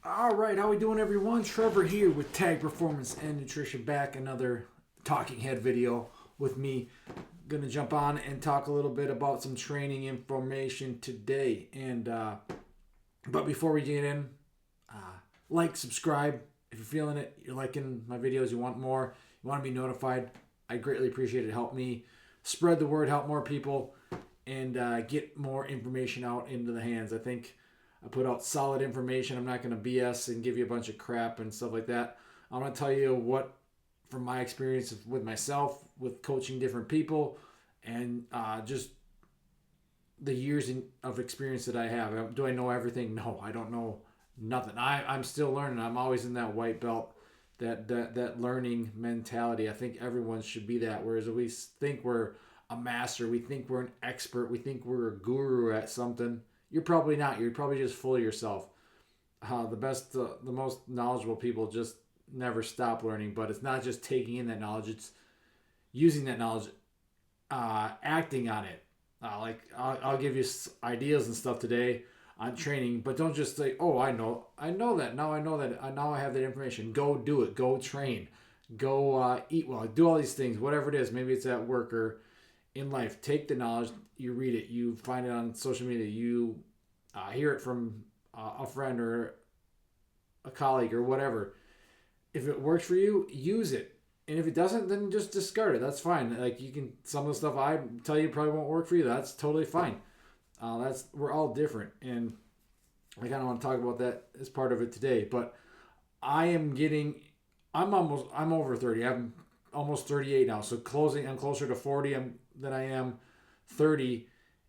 All right, how we doing, everyone? Trevor here with Tag Performance and Nutrition, back another talking head video with me. Gonna jump on and talk a little bit about some training information today. But before we get in, uh, like, subscribe if you're feeling it. You're liking my videos. You want more. You want to be notified. I greatly appreciate it. Help me spread the word. Help more people and get more information out into the hands. I think I put out solid information. I'm not going to BS and give you a bunch of crap and stuff like that. I'm going to tell you what, from my experience with myself, with coaching different people, and just the years of experience that I have. Do I know everything? No, I don't know nothing. I'm still learning. I'm always in that white belt, that learning mentality. I think everyone should be that. Whereas we think we're a master, we think we're an expert, we think we're a guru at something. You're probably not. You're probably just full of yourself. The most knowledgeable people just never stop learning. But it's not just taking in that knowledge; it's using that knowledge, acting on it. I'll give you ideas and stuff today on training, but don't just say, "Oh, I know that. Now I know that. Now I have that information." Go do it. Go train. Go eat well. Do all these things. Whatever it is. Maybe it's at work or in life. Take the knowledge. You read it. You find it on social media. You hear it from a friend or a colleague or whatever. If it works for you, use it. And if it doesn't, then just discard it. That's fine. Like, you can, some of the stuff I tell you probably won't work for you. That's totally fine. We're all different, and I kind of want to talk about that as part of it today. But I am getting, I'm over 30. I'm almost 38 now. So I'm closer to 40 than I am 30,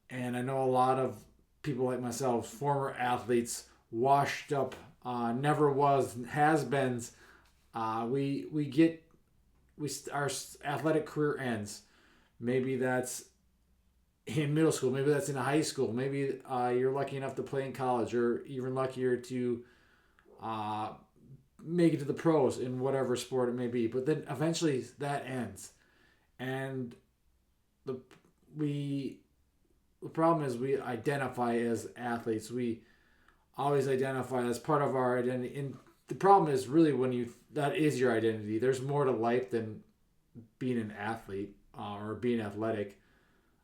and I know a lot of people like myself, former athletes, washed up, never was, has-beens. We get our athletic career ends. Maybe that's in middle school. Maybe that's in high school. Maybe you're lucky enough to play in college, or even luckier to uh, make it to the pros in whatever sport it may be. But then eventually that ends, and the we the problem is we identify as athletes. We always identify as part of our identity. And the problem is really when that is your identity. There's more to life than being an athlete or being athletic.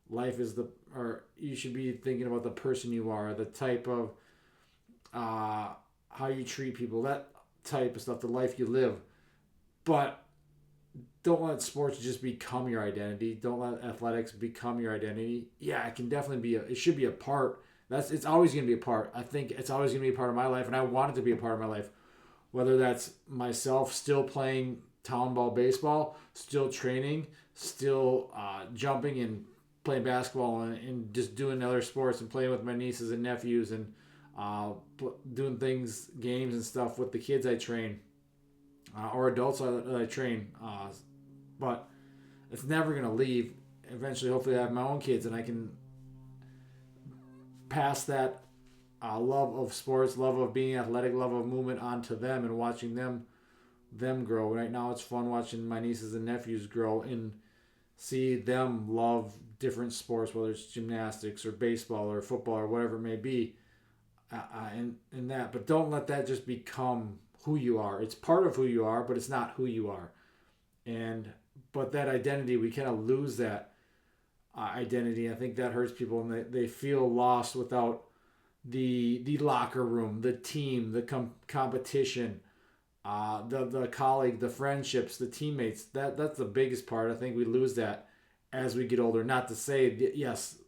Life is or you should be thinking about the person you are, the type of, how you treat people, that type of stuff, the life you live. But don't let sports just become your identity. Don't let athletics become your identity. Yeah, it can definitely it should be a part. It's always going to be a part. I think it's always going to be a part of my life, and I want it to be a part of my life. Whether that's myself still playing town ball baseball, still training, still jumping and playing basketball, and just doing other sports and playing with my nieces and nephews, and doing things, games and stuff with the kids I train, or adults that I train. But it's never going to leave. Eventually, hopefully, I have my own kids and I can pass that love of sports, love of being athletic, love of movement onto them, and watching them grow. Right now, it's fun watching my nieces and nephews grow and see them love different sports, whether it's gymnastics or baseball or football or whatever it may be, and that. But don't let that just become who you are. It's part of who you are, but it's not who you are. But that identity, we kind of lose that identity. I think that hurts people, and they feel lost without the locker room, the team, the competition, the colleague, the friendships, the teammates. That's the biggest part. I think we lose that as we get older. Not to say that, yes,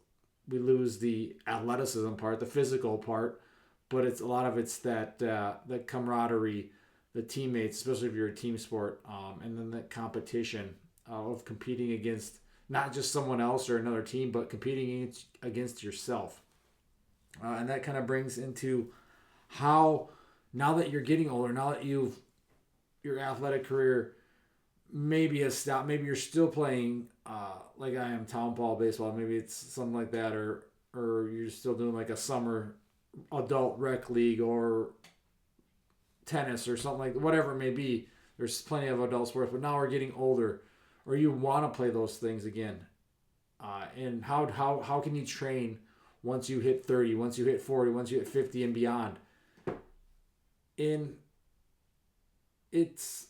we lose the athleticism part, the physical part, but it's a lot of it's that the camaraderie, the teammates, especially if you're a team sport, and then the competition of competing against not just someone else or another team, but competing against yourself. And that kind of brings into how, now that you're getting older, now that your athletic career maybe has stopped, maybe you're still playing like I am, town ball baseball, maybe it's something like that, or you're still doing like a summer adult rec league or tennis or something, like whatever it may be. There's plenty of adult sports, but now we're getting older, or you want to play those things again. And how can you train once you hit 30, once you hit 40, once you hit 50 and beyond? And it's,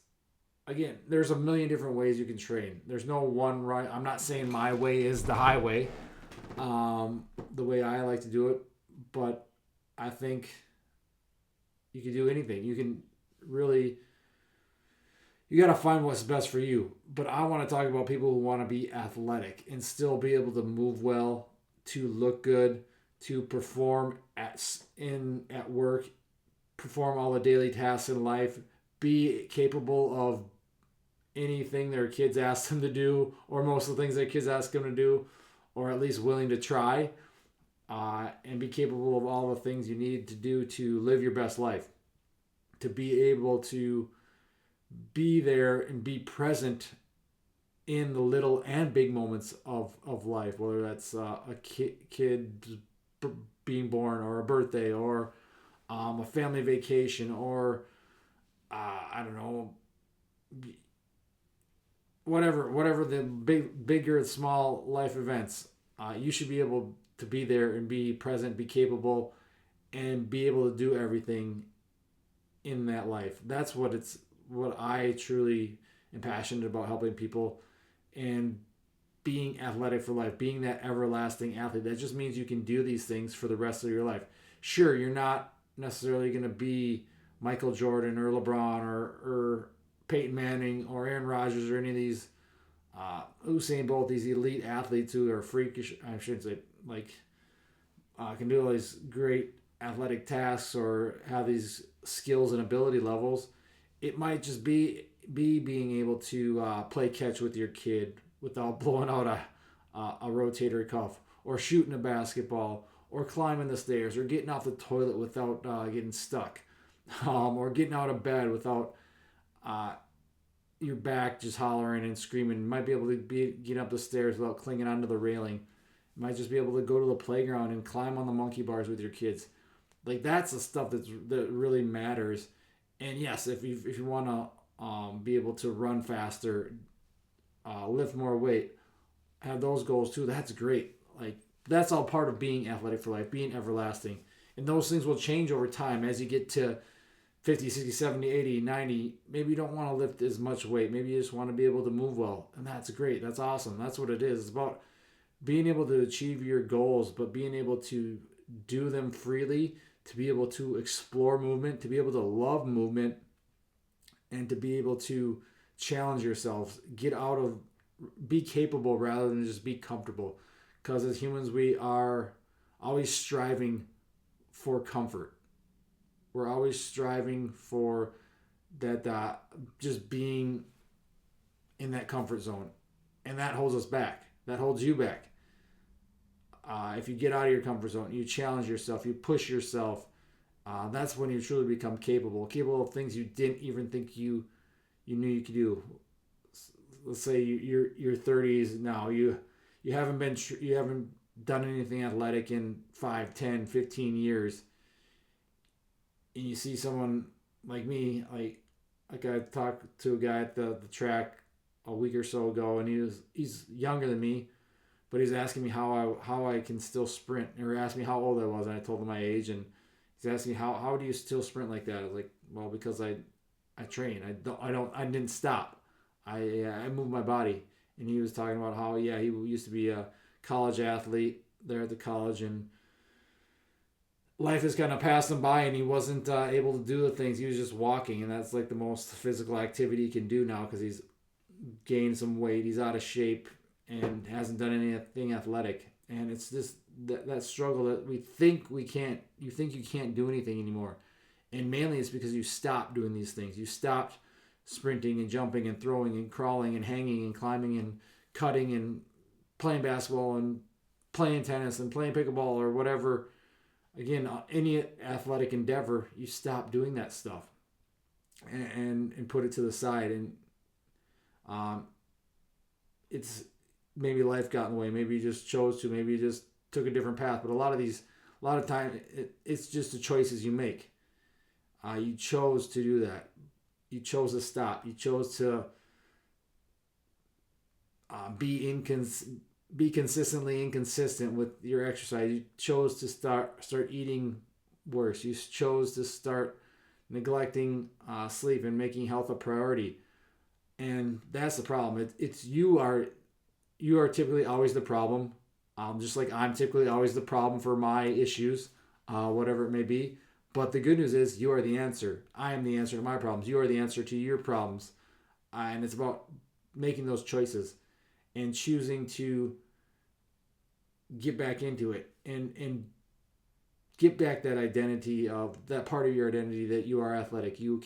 again, there's a million different ways you can train. There's no one right. I'm not saying my way is the highway, the way I like to do it, but I think you can do anything. You can really, you got to find what's best for you. But I want to talk about people who want to be athletic and still be able to move well, to look good, to perform at work, perform all the daily tasks in life, be capable of anything their kids ask them to do, or most of the things their kids ask them to do, or at least willing to try, and be capable of all the things you need to do to live your best life, to be able to be there and be present in the little and big moments of life, whether that's a kid being born, or a birthday, or a family vacation, or I don't know, whatever the bigger, small life events. You should be able to be there and be present, be capable, and be able to do everything in that life. That's what I truly am passionate about, helping people and being athletic for life, being that everlasting athlete. That just means you can do these things for the rest of your life. Sure, you're not necessarily going to be Michael Jordan or LeBron or Peyton Manning or Aaron Rodgers or any of these Usain Bolt, these elite athletes who are freakish. I shouldn't say can do all these great athletic tasks or have these skills and ability levels. It might just be being able to play catch with your kid without blowing out a rotator cuff, or shooting a basketball, or climbing the stairs, or getting off the toilet without getting stuck, or getting out of bed without your back just hollering and screaming. You might be able to get up the stairs without clinging onto the railing. You might just be able to go to the playground and climb on the monkey bars with your kids. Like, that's the stuff that really matters. And yes, if you want to be able to run faster, lift more weight, have those goals too, that's great. Like, that's all part of being athletic for life, being everlasting. And those things will change over time as you get to 50, 60, 70, 80, 90. Maybe you don't want to lift as much weight. Maybe you just want to be able to move well. And that's great. That's awesome. That's what it is. It's about being able to achieve your goals, but being able to do them freely, to be able to explore movement, to be able to love movement, and to be able to challenge yourselves, be capable rather than just be comfortable. Because as humans, we are always striving for comfort. We're always striving for that, just being in that comfort zone. And that holds us back. That holds you back. If you get out of your comfort zone, you challenge yourself, you push yourself, that's when you truly become capable of things you didn't even think you knew you could do. Let's say you're 30s now. You haven't done anything athletic in 5, 10, 15 years, and you see someone like me, like I talked to a guy at the track a week or so ago, and he's younger than me, but he's asking me how I can still sprint. Or he asked me how old I was, and I told him my age, and he's asking me how do you still sprint like that? I was like, well, because I train. I didn't stop. I moved my body. And he was talking about how he used to be a college athlete there at the college, and life is kind of passed him by, and he wasn't able to do the things. He was just walking, and that's like the most physical activity he can do now because he's gained some weight. He's out of shape and hasn't done anything athletic. And it's this that struggle that you think you can't do anything anymore. And mainly it's because you stopped doing these things. You stopped sprinting and jumping and throwing and crawling and hanging and climbing and cutting and playing basketball and playing tennis and playing pickleball or whatever. Again, any athletic endeavor, you stop doing that stuff and put it to the side. And it's maybe life got in the way. Maybe you just chose to. Maybe you just took a different path. But a lot of time, it's just the choices you make. You chose to do that. You chose to stop. You chose to be consistently inconsistent with your exercise. You chose to start eating worse. You chose to start neglecting sleep and making health a priority. And that's the problem. It's you are typically always the problem. Just like I'm typically always the problem for my issues, whatever it may be. But the good news is you are the answer. I am the answer to my problems. You are the answer to your problems. And it's about making those choices and choosing to get back into it and get back that identity of that part of your identity that you are athletic. You're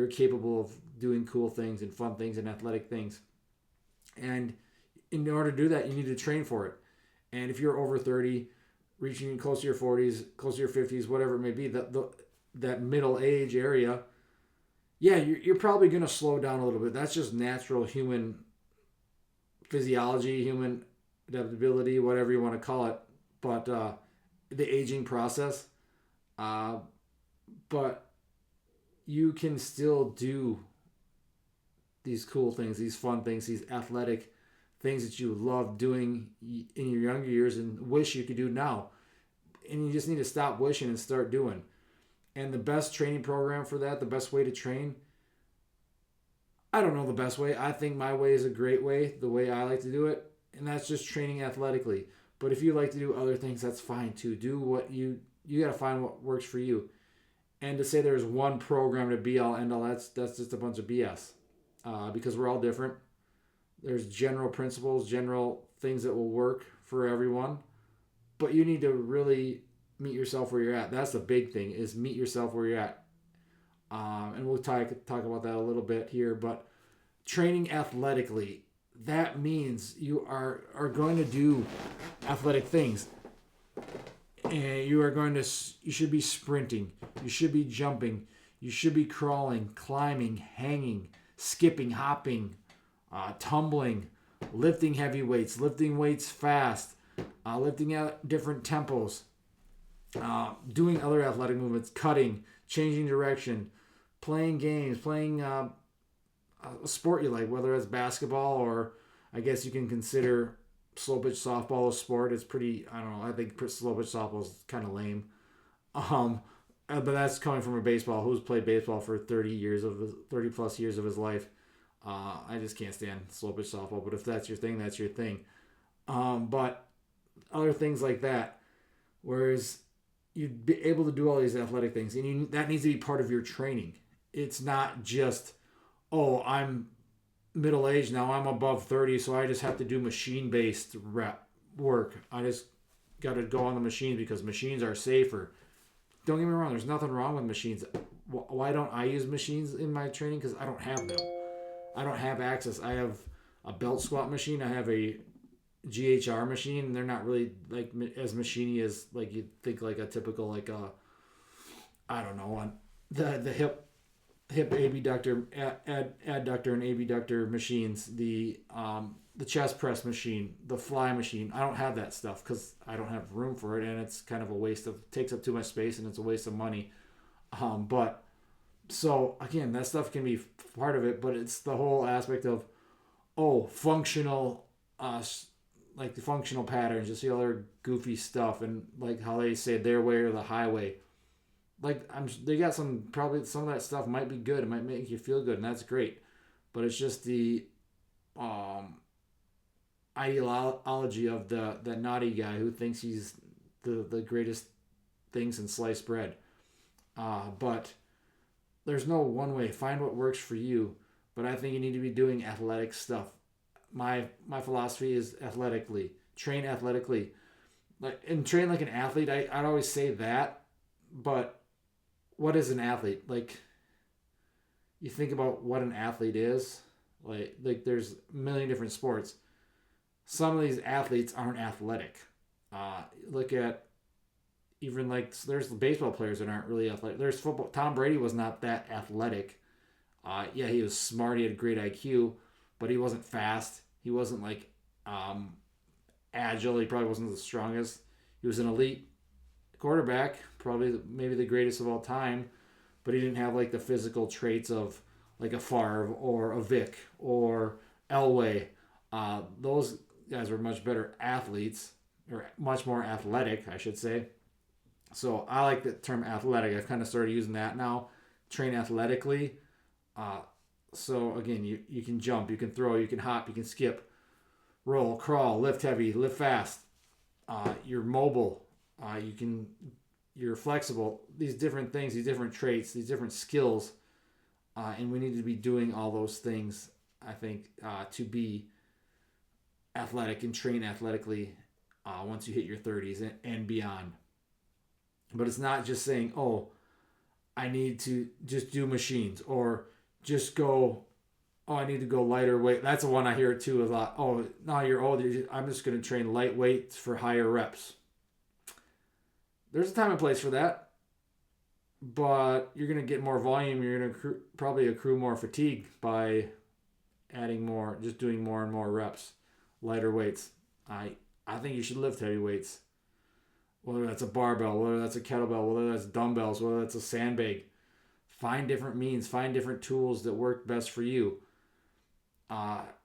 capable of doing cool things and fun things and athletic things. And in order to do that, you need to train for it. And if you're over 30, reaching close to your 40s, close to your 50s, whatever it may be, that middle age area, yeah, you're probably going to slow down a little bit. That's just natural human physiology, human adaptability, whatever you want to call it. But the aging process. But you can still do these cool things, these fun things, these athletic things that you love doing in your younger years and wish you could do now. And you just need to stop wishing and start doing. And the best training program for that, the best way to train, I don't know the best way. I think my way is a great way, the way I like to do it. And that's just training athletically. But if you like to do other things, that's fine too. Do what you got to find what works for you. And to say there's one program to be all end all, that's just a bunch of BS. Because we're all different. There's general principles, general things that will work for everyone. But you need to really meet yourself where you're at. That's the big thing, is meet yourself where you're at. And we'll talk about that a little bit here. But training athletically, that means you are going to do athletic things. And you should be sprinting. You should be jumping. You should be crawling, climbing, hanging, skipping, hopping, tumbling, lifting heavy weights, lifting weights fast, lifting at different tempos, doing other athletic movements, cutting, changing direction, playing games, playing a sport you like, whether it's basketball or I guess you can consider slow pitch softball a sport. It's pretty, I don't know, I think slow pitch softball is kind of lame. But that's coming from a baseball who's played baseball for 30 plus years of his life. I just can't stand slow pitch softball, but if that's your thing, that's your thing. But other things like that, whereas you'd be able to do all these athletic things, and that needs to be part of your training. It's not just, oh, I'm middle aged now, I'm above 30, so I just have to do machine based rep work. I just got to go on the machines because machines are safer. Don't get me wrong, there's nothing wrong with machines. Why don't I use machines in my training? Because I don't have them. I don't have access. I have a belt squat machine. I have a GHR machine. And they're not really like as machiney as like you'd think like a typical like I don't know, on the hip abductor, adductor and abductor machines, the chest press machine, the fly machine. I don't have that stuff because I don't have room for it, and it's kind of a waste of, takes up too much space, and it's a waste of money. But so again, that stuff can be part of it, but it's the whole aspect of functional, like the functional patterns, just the other goofy stuff, and like how they say their way or the highway. Like they got probably some of that stuff might be good. It might make you feel good, and that's great. But it's just the ideology of the naughty guy who thinks he's the greatest things in sliced bread. But there's no one way. Find what works for you. But I think you need to be doing athletic stuff. My philosophy is athletically. Train athletically. And train like an athlete. I'd always say that. But what is an athlete? Like, you think about what an athlete is. Like there's a million different sports. Some of these athletes aren't athletic. Look at even like there's the baseball players that aren't really athletic. There's football. Tom Brady was not that athletic. Yeah, he was smart. He had great IQ, but he wasn't fast. He wasn't like agile. He probably wasn't the strongest. He was an elite quarterback, probably maybe the greatest of all time, but he didn't have like the physical traits of like a Favre or a Vic or Elway. Those guys were much better athletes, or much more athletic, I should say. So I like the term athletic. I've kind of started using that now. Train athletically. Uh, so again, you can jump, you can throw, you can hop, you can skip, roll, crawl, lift heavy, lift fast. You're mobile. You're flexible. These different things, these different traits, these different skills, and we need to be doing all those things. I think to be athletic and train athletically once you hit your 30s and beyond. But it's not just saying, oh, I need to just do machines or just go, oh, I need to go lighter weight. That's the one I hear too a lot. Oh, now you're old. I'm just going to train light weights for higher reps. There's a time and place for that, but you're going to get more volume. You're going to probably accrue more fatigue by adding more, just doing more and more reps, lighter weights. I think you should lift heavy weights, whether that's a barbell, whether that's a kettlebell, whether that's dumbbells, whether that's a sandbag. Find different means, find different tools that work best for you.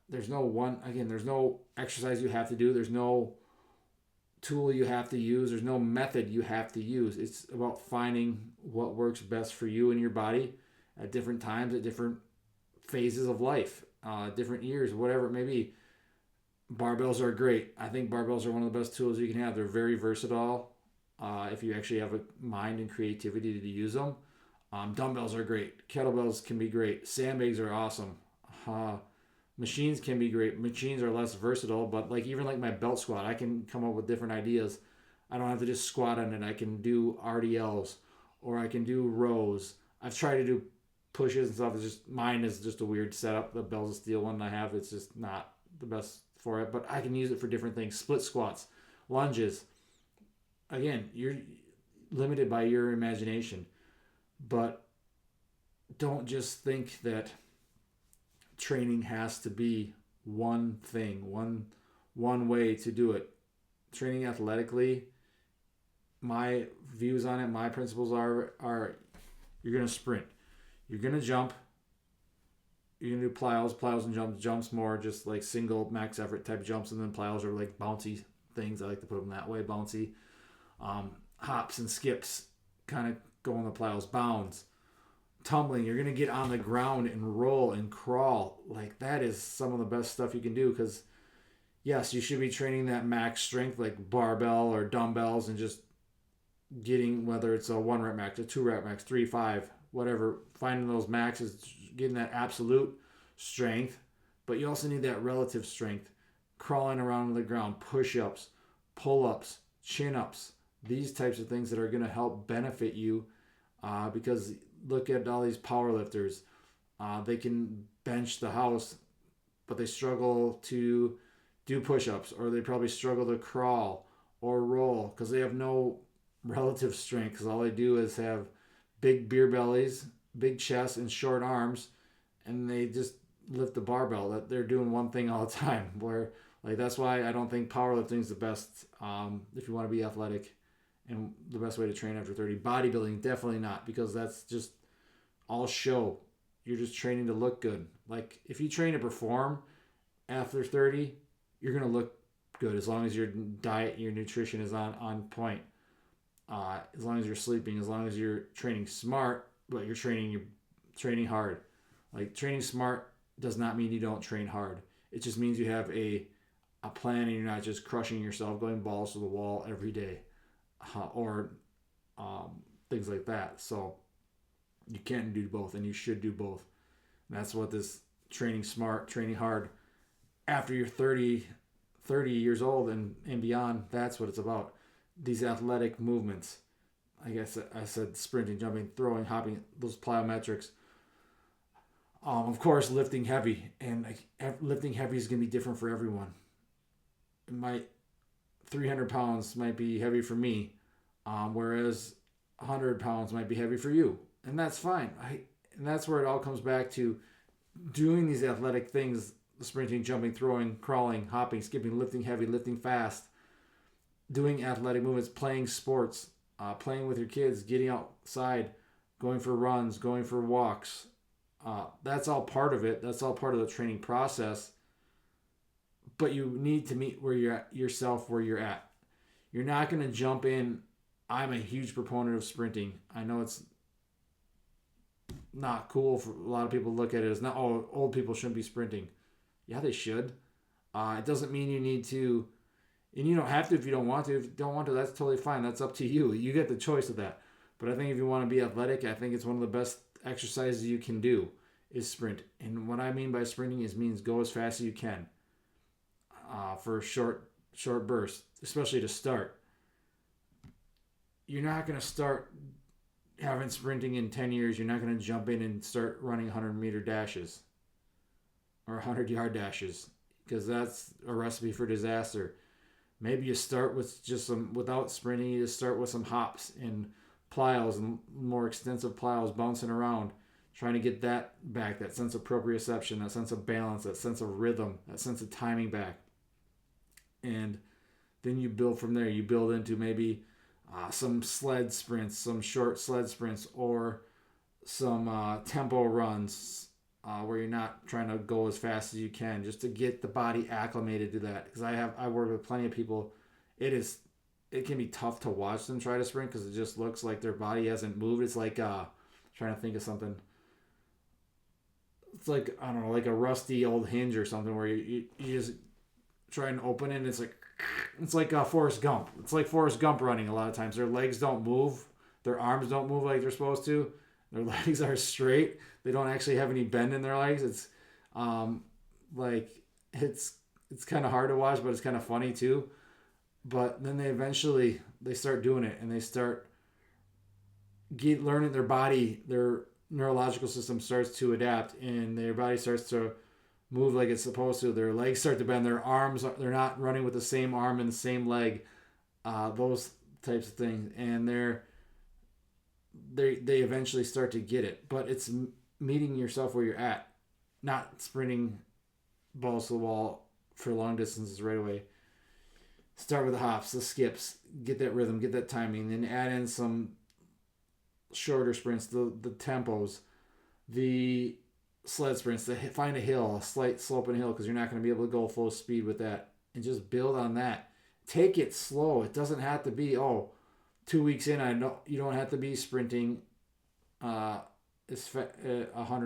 There's no one, again, there's no exercise you have to do. There's no tool you have to use. There's no method you have to use. It's about finding what works best for you and your body at different times, at different phases of life, different years, whatever it may be. Barbells are great. I think barbells are one of the best tools you can have. They're very versatile if you actually have a mind and creativity to use them. Dumbbells are great. Kettlebells can be great. Sandbags are awesome. Machines can be great. Machines are less versatile, but even like my belt squat, I can come up with different ideas. I don't have to just squat on it. I can do RDLs or I can do rows. I've tried to do pushes and stuff. It's just mine is just a weird setup. The bells of steel one I have, it's just not the best for it, but I can use it for different things. Split squats, lunges. Again, you're limited by your imagination, but don't just think that training has to be one thing, one way to do it. Training athletically, my views on it, my principles are you're going to sprint. You're going to jump. You're going to do plyos and jumps. Jumps more just like single max effort type jumps, and then plyos are like bouncy things. I like to put them that way, bouncy. Hops and skips kind of go on the plyos. Bounds. Tumbling, you're going to get on the ground and roll and crawl. Like that is some of the best stuff you can do because yes, you should be training that max strength like barbell or dumbbells and just getting whether it's a 1 rep max, a 2 rep max, 3, 5, whatever, finding those maxes, getting that absolute strength, but you also need that relative strength, crawling around on the ground, push-ups, pull-ups, chin-ups, these types of things that are going to help benefit you because look at all these power lifters. They can bench the house, but they struggle to do push-ups, or they probably struggle to crawl or roll because they have no relative strength because all they do is have big beer bellies, big chests, and short arms, and they just lift the barbell. That they're doing one thing all the time. Where that's why I don't think powerlifting is the best if you want to be athletic, and the best way to train after 30. Bodybuilding, definitely not, because that's just all show. You're just training to look good. Like if you train to perform after 30, you're gonna look good as long as your diet, your nutrition is on point. As long as you're sleeping, as long as you're training smart, but you're training hard. Like training smart does not mean you don't train hard. It just means you have a plan and you're not just crushing yourself, going balls to the wall every day, or things like that. So you can do both, and you should do both. And that's what this training smart, training hard after you're 30 years old and beyond, that's what it's about. These athletic movements. I guess I said sprinting, jumping, throwing, hopping, those plyometrics. Of course, lifting heavy. And lifting heavy is going to be different for everyone. 300 pounds might be heavy for me, whereas 100 pounds might be heavy for you. And that's fine. And that's where it all comes back to doing these athletic things, sprinting, jumping, throwing, crawling, hopping, skipping, lifting heavy, lifting fast, doing athletic movements, playing sports, playing with your kids, getting outside, going for runs, going for walks. That's all part of it. That's all part of the training process. But you need to meet where you're at. You're not going to jump in I'm a huge proponent of sprinting. I know it's not cool for a lot of people to look at it as not, oh, old people shouldn't be sprinting. Yeah, they should. It doesn't mean you need to, and you don't have to if you don't want to. If you don't want to, that's totally fine. That's up to you. You get the choice of that. But I think if you want to be athletic, I think it's one of the best exercises you can do is sprint. And what I mean by sprinting is means go as fast as you can for a short burst, especially to start. You're not going to start having sprinting in 10 years. You're not going to jump in and start running 100-meter dashes or 100-yard dashes because that's a recipe for disaster. Maybe you start with just some, without sprinting, you just start with some hops and plyos and more extensive plyos bouncing around, trying to get that back, that sense of proprioception, that sense of balance, that sense of rhythm, that sense of timing back. And then you build from there. You build into maybe some sled sprints, some short sled sprints, or some tempo runs where you're not trying to go as fast as you can, just to get the body acclimated to that. Because I work with plenty of people. It can be tough to watch them try to sprint because it just looks like their body hasn't moved. It's like trying to think of something. It's like, I don't know, like a rusty old hinge or something where you just try and open it and it's like Forrest Gump. It's like Forrest Gump running a lot of times. Their legs don't move. Their arms don't move like they're supposed to. Their legs are straight. They don't actually have any bend in their legs. It's like it's kind of hard to watch, but it's kind of funny too. But then they start doing it and they start learning their body, their neurological system starts to adapt and their body starts to move like it's supposed to. Their legs start to bend. Their arms, they're not running with the same arm and the same leg. Those types of things. And they eventually start to get it. But it's meeting yourself where you're at. Not sprinting balls to the wall for long distances right away. Start with the hops, the skips. Get that rhythm, get that timing. Then add in some shorter sprints, the tempos, the sled sprints, find a hill, a slight slope and hill, because you're not going to be able to go full speed with that, and just build on that. Take it slow. It doesn't have to be 2 weeks in. I know you don't have to be sprinting 100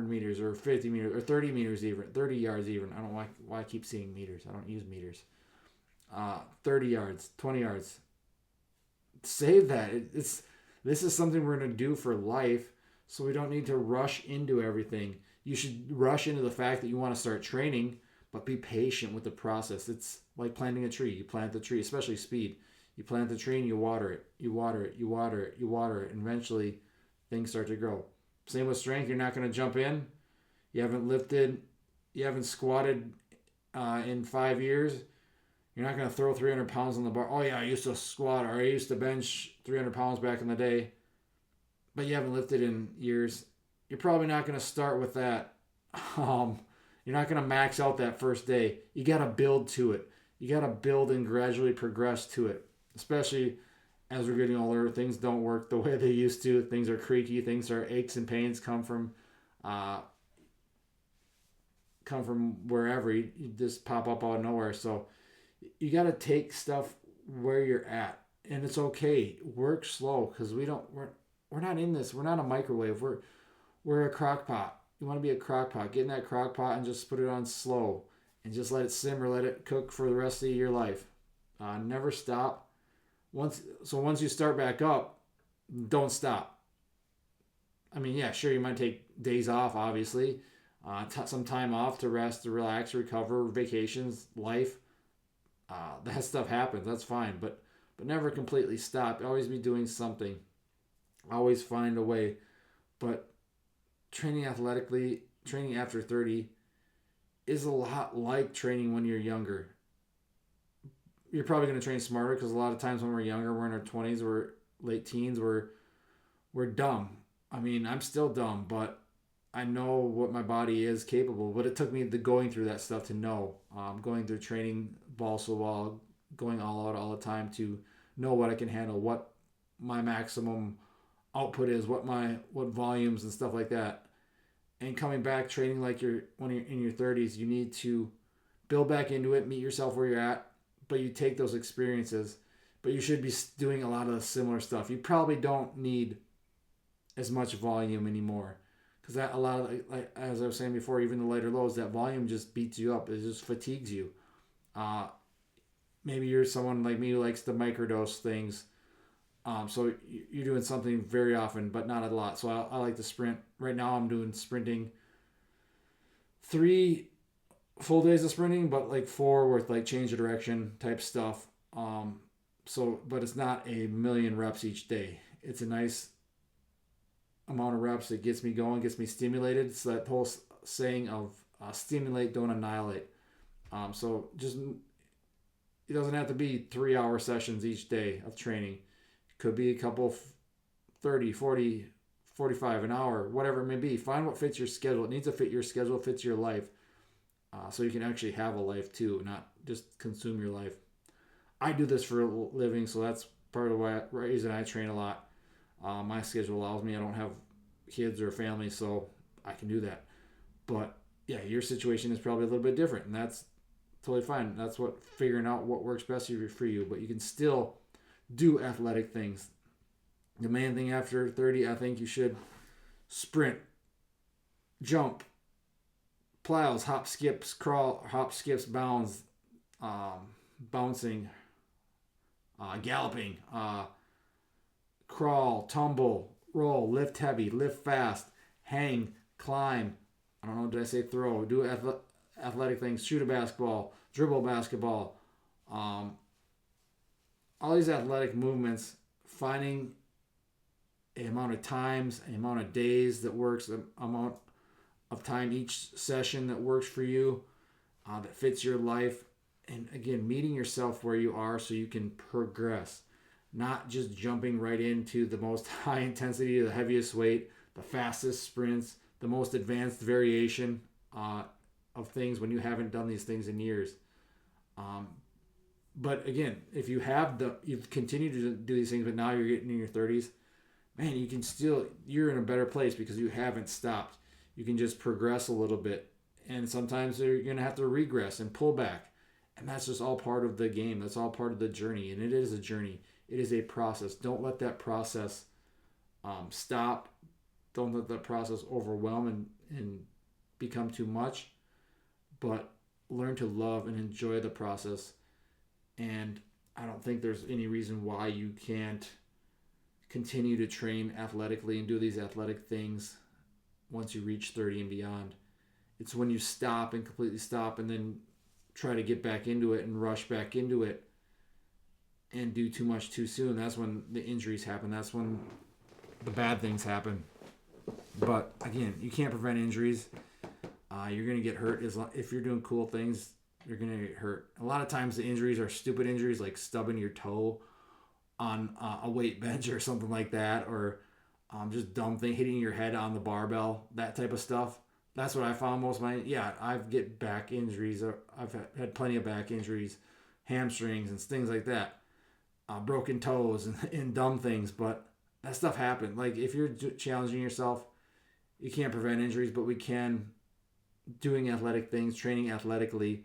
meters or 50 meters or 30 meters even, 30 yards even. I don't know why I keep seeing meters. I don't use meters. 30 yards, 20 yards. Save that. This is something we're going to do for life, so we don't need to rush into everything. You should rush into the fact that you want to start training, but be patient with the process. It's like planting a tree. You plant the tree, especially speed. You plant the tree and you water it. You water it. You water it. You water it. And eventually things start to grow. Same with strength. You're not going to jump in. You haven't lifted. You haven't squatted in 5 years. You're not going to throw 300 pounds on the bar. Oh, yeah, I used to squat or I used to bench 300 pounds back in the day. But you haven't lifted in years. You're probably not going to start with that. You're not going to max out that first day. You got to build to it. You got to build and gradually progress to it. Especially as we're getting older, things don't work the way they used to. Things are creaky. Things are aches and pains come from wherever. You just pop up out of nowhere. So you got to take stuff where you're at, and it's okay. Work slow, because we're not in this. We're not a microwave. We're a crock pot. You want to be a crock pot. Get in that crock pot and just put it on slow and just let it simmer, let it cook for the rest of your life. Never stop. Once you start back up, don't stop. I mean, yeah, sure, you might take days off, obviously. Some time off to rest, to relax, recover, vacations, life. That stuff happens. That's fine. But never completely stop. Always be doing something. Always find a way. But training athletically, training after 30 is a lot like training when you're younger. You're probably going to train smarter, because a lot of times when we're younger, we're in our 20s, we're late teens, we're dumb. I mean, I'm still dumb, but I know what my body is capable. But it took me going through that stuff to know. Going through training balls to the wall, going all out all the time to know what I can handle, what my maximum output is, what volumes and stuff like that. And coming back training like when you're in your 30s, you need to build back into it, meet yourself where you're at, but you take those experiences, but you should be doing a lot of similar stuff. You probably don't need as much volume anymore, because that a lot of, like as I was saying before, even the lighter loads, that volume just beats you up. It just fatigues you. Uh, Maybe you're someone like me who likes to microdose things. So you're doing something very often, but not a lot. So I like to sprint. Right now, I'm doing sprinting 3 full days of sprinting, but like 4 with like change of direction type stuff. But it's not a million reps each day. It's a nice amount of reps that gets me going, gets me stimulated. It's that whole saying of stimulate, don't annihilate. So just it doesn't have to be 3 hour sessions each day of training. It could be a couple 30, 40, 45, an hour, whatever it may be. Find what fits your schedule. It needs to fit your schedule, fits your life. So you can actually have a life too, not just consume your life. I do this for a living, so that's part of the reason I train a lot. My schedule allows me. I don't have kids or family, so I can do that. But yeah, your situation is probably a little bit different, and that's totally fine. That's what figuring out what works best for you. But you can still do athletic things. The main thing after 30, I think you should sprint, jump, plows, hop, skips, crawl, hop, skips, bounds, bouncing, galloping, crawl, tumble, roll, lift heavy, lift fast, hang, climb. I don't know, did I say throw? Do athletic things, shoot a basketball, dribble basketball. All these athletic movements, finding an amount of times, an amount of days that works, the amount of time each session that works for you, that fits your life. And again, meeting yourself where you are so you can progress, not just jumping right into the most high intensity, the heaviest weight, the fastest sprints, the most advanced variation of things when you haven't done these things in years. But again, if you've continued to do these things, but now you're getting in your 30s, man, you're in a better place because you haven't stopped. You can just progress a little bit. And sometimes you're going to have to regress and pull back. And that's just all part of the game. That's all part of the journey. And it is a journey. It is a process. Don't let that process stop. Don't let that process overwhelm and become too much. But learn to love and enjoy the process. And I don't think there's any reason why you can't continue to train athletically and do these athletic things once you reach 30 and beyond. It's when you stop and completely stop and then try to get back into it and rush back into it and do too much too soon. That's when the injuries happen. That's when the bad things happen. But again, you can't prevent injuries. You're going to get hurt if you're doing cool things. You're going to get hurt. A lot of times the injuries are stupid injuries like stubbing your toe on a weight bench or something like that, or just dumb thing, hitting your head on the barbell, that type of stuff. That's what I found most of I get back injuries. I've had plenty of back injuries, hamstrings and things like that, broken toes and dumb things. But that stuff happened. Like if you're challenging yourself, you can't prevent injuries, but we can. Doing athletic things, training athletically,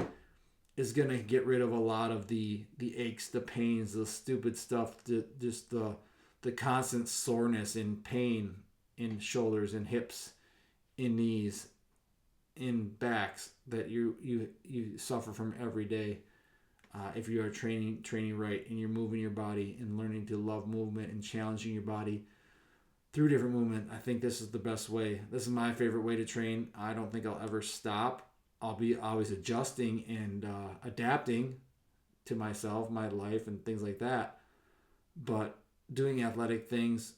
is going to get rid of a lot of the aches, the pains, the stupid stuff, just the constant soreness and pain in shoulders and hips, in knees, in backs that you suffer from every day. If you are training right and you're moving your body and learning to love movement and challenging your body through different movement, I think this is the best way. This is my favorite way to train. I don't think I'll ever stop. I'll be always adjusting and adapting to myself, my life, and things like that. But doing athletic things,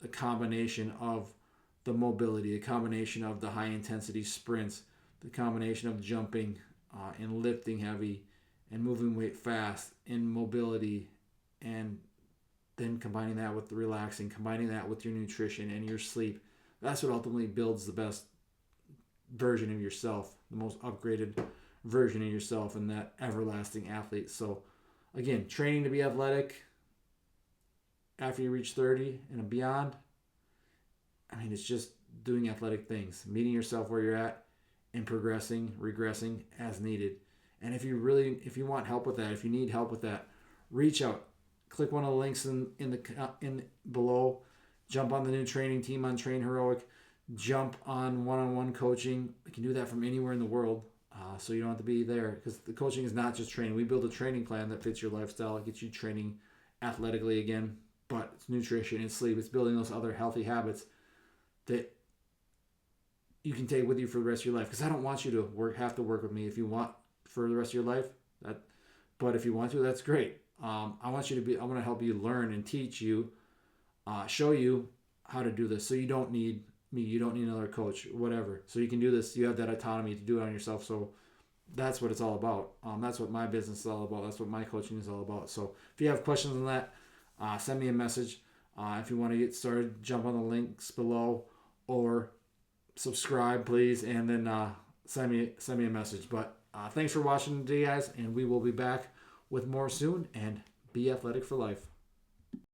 the combination of the mobility, the combination of the high intensity sprints, the combination of jumping and lifting heavy and moving weight fast and mobility, and then combining that with the relaxing, combining that with your nutrition and your sleep. That's what ultimately builds the best version of yourself, the most upgraded version of yourself, and that everlasting athlete. So again, training to be athletic after you reach 30 and beyond, I mean, it's just doing athletic things, meeting yourself where you're at and progressing, regressing as needed. And if you want help with that, if you need help with that, reach out. click one of the links in below. Jump on the new training team on Train Heroic. Jump on one-on-one coaching. You can do that from anywhere in the world. So you don't have to be there, because the coaching is not just training. We build a training plan that fits your lifestyle. It gets you training athletically again, but it's nutrition, it's sleep, it's building those other healthy habits that you can take with you for the rest of your life. Because I don't want you to have to work with me if you want for the rest of your life. But if you want to, that's great. I want to help you learn and teach you, show you how to do this. So you don't need me, you don't need another coach, whatever. So you can do this. You have that autonomy to do it on yourself. So that's what it's all about. That's what my business is all about. That's what my coaching is all about. So if you have questions on that, send me a message. If you want to get started, jump on the links below, or subscribe, please, and then send me a message. But thanks for watching today, guys, and we will be back with more soon. And be athletic for life.